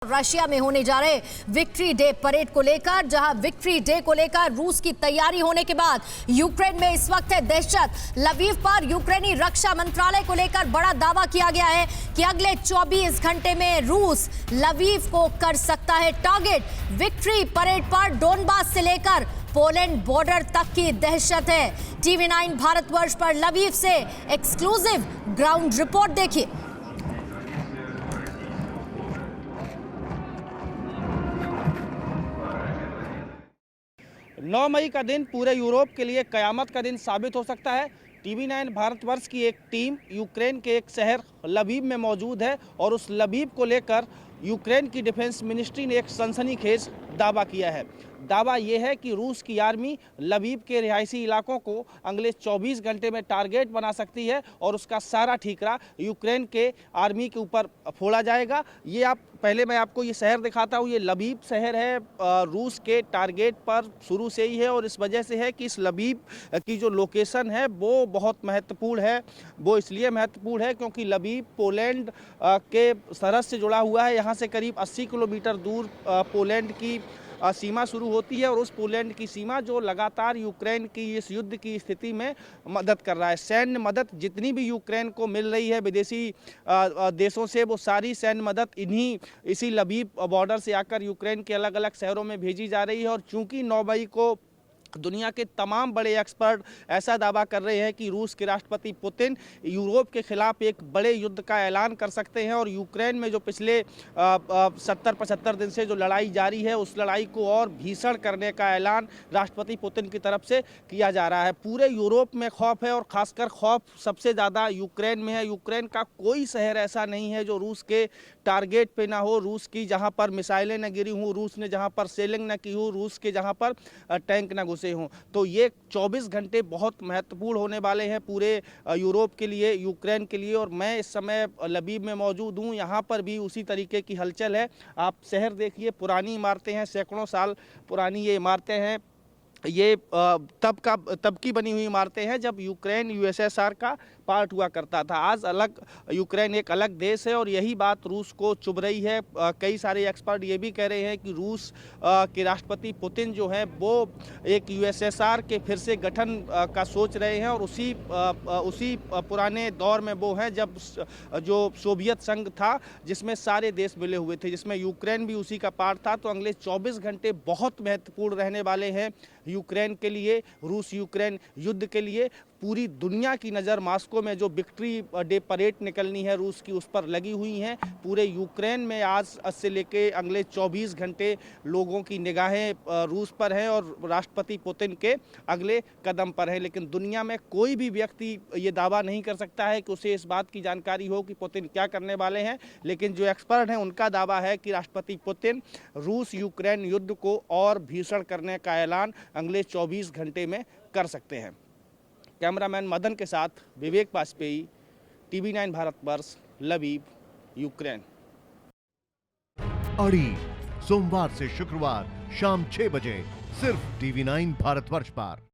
Russia में होने जा रहे विक्ट्री डे परेड को लेकर, जहां विक्ट्री डे को लेकर रूस की तैयारी होने के बाद यूक्रेन में इस वक्त है दहशत। लवीव पर यूक्रेनी रक्षा मंत्रालय को लेकर बड़ा दावा किया गया है कि अगले 24 घंटे में रूस लवीव को कर सकता है टारगेट। विक्ट्री परेड पर डोनबास से लेकर पोलैंड बॉर्डर तक की दहशत है। टीवी 9 भारतवर्ष पर लवीव से एक्सक्लूसिव ग्राउंड रिपोर्ट देखिए। 9 मई का दिन पूरे यूरोप के लिए कयामत का दिन साबित हो सकता है। टीवी 9 भारतवर्ष की एक टीम यूक्रेन के एक शहर लवीव में मौजूद है और उस लवीव को लेकर यूक्रेन की डिफेंस मिनिस्ट्री ने एक सनसनीखेज दावा किया है। दावा यह है कि रूस की आर्मी लवीव के रिहायशी इलाकों को अगले 24 घंटे में टारगेट बना सकती है और उसका सारा ठीकरा यूक्रेन के आर्मी के ऊपर फोड़ा जाएगा। ये पहले मैं आपको ये शहर दिखाता हूँ। ये लवीव शहर है, रूस के टारगेट पर शुरू से ही है और इस वजह से है कि इस लवीव की जो लोकेशन है वो बहुत महत्वपूर्ण है। वो इसलिए महत्वपूर्ण है क्योंकि लवीव पोलैंड के सरहद से जुड़ा हुआ है। यहाँ से करीब 80 किलोमीटर दूर पोलैंड की सीमा शुरू होती है और उस पोलैंड की सीमा जो लगातार यूक्रेन की इस युद्ध की स्थिति में मदद कर रहा है। सैन्य मदद जितनी भी यूक्रेन को मिल रही है विदेशी देशों से, वो सारी सैन्य मदद इसी लवीव बॉर्डर से आकर यूक्रेन के अलग अलग शहरों में भेजी जा रही है। और चूंकि 9 मई को दुनिया के तमाम बड़े एक्सपर्ट ऐसा दावा कर रहे हैं कि रूस के राष्ट्रपति पुतिन यूरोप के खिलाफ एक बड़े युद्ध का ऐलान कर सकते हैं और यूक्रेन में जो पिछले 70-75 दिन से जो लड़ाई जारी है उस लड़ाई को और भीषण करने का ऐलान राष्ट्रपति पुतिन की तरफ से किया जा रहा है। पूरे यूरोप में खौफ है और खासकर खौफ सबसे ज़्यादा यूक्रेन में है। यूक्रेन का कोई शहर ऐसा नहीं है जो रूस के टारगेट पे ना हो, रूस की जहाँ पर मिसाइलें न गिरी हों, रूस ने जहाँ पर सेलिंग न की हो, रूस के जहाँ पर टैंक न से हों। तो ये 24 घंटे बहुत महत्वपूर्ण होने वाले हैं पूरे यूरोप के लिए, यूक्रेन के लिए। और मैं इस समय लवीव में मौजूद हूँ। यहाँ पर भी उसी तरीके की हलचल है। आप शहर देखिए, पुरानी इमारतें हैं, सैकड़ों साल पुरानी ये इमारतें हैं। ये तब की बनी हुई इमारतें हैं जब यूक्रेन यूएसएसआर का पार्ट हुआ करता था। आज अलग यूक्रेन एक अलग देश है और यही बात रूस को चुभ रही है। कई सारे एक्सपर्ट ये भी कह रहे हैं कि रूस के राष्ट्रपति पुतिन जो है वो एक यूएसएसआर के फिर से गठन का सोच रहे हैं और उसी पुराने दौर में वो हैं जब जो सोवियत संघ था जिसमें सारे देश मिले हुए थे, जिसमें यूक्रेन भी उसी का पार्ट था। तो अगले 24 घंटे बहुत महत्वपूर्ण रहने वाले हैं यूक्रेन के लिए, रूस यूक्रेन युद्ध के लिए। पूरी दुनिया की नज़र मॉस्को में जो विक्ट्री डे परेड निकलनी है रूस की, उस पर लगी हुई हैं। पूरे यूक्रेन में आज से लेके अगले 24 घंटे लोगों की निगाहें रूस पर हैं और राष्ट्रपति पुतिन के अगले कदम पर है। लेकिन दुनिया में कोई भी व्यक्ति ये दावा नहीं कर सकता है कि उसे इस बात की जानकारी हो कि पुतिन क्या करने वाले हैं। लेकिन जो एक्सपर्ट हैं उनका दावा है कि राष्ट्रपति पुतिन रूस यूक्रेन युद्ध को और भीषण करने का ऐलान अगले 24 घंटे में कर सकते हैं। कैमरामैन मदन के साथ Vivek Vajpayee, TV 9 Bharatvarsh, Lviv, Ukraine. अड़ी सोमवार से शुक्रवार शाम 6 बजे सिर्फ टीवी 9 भारतवर्ष पर।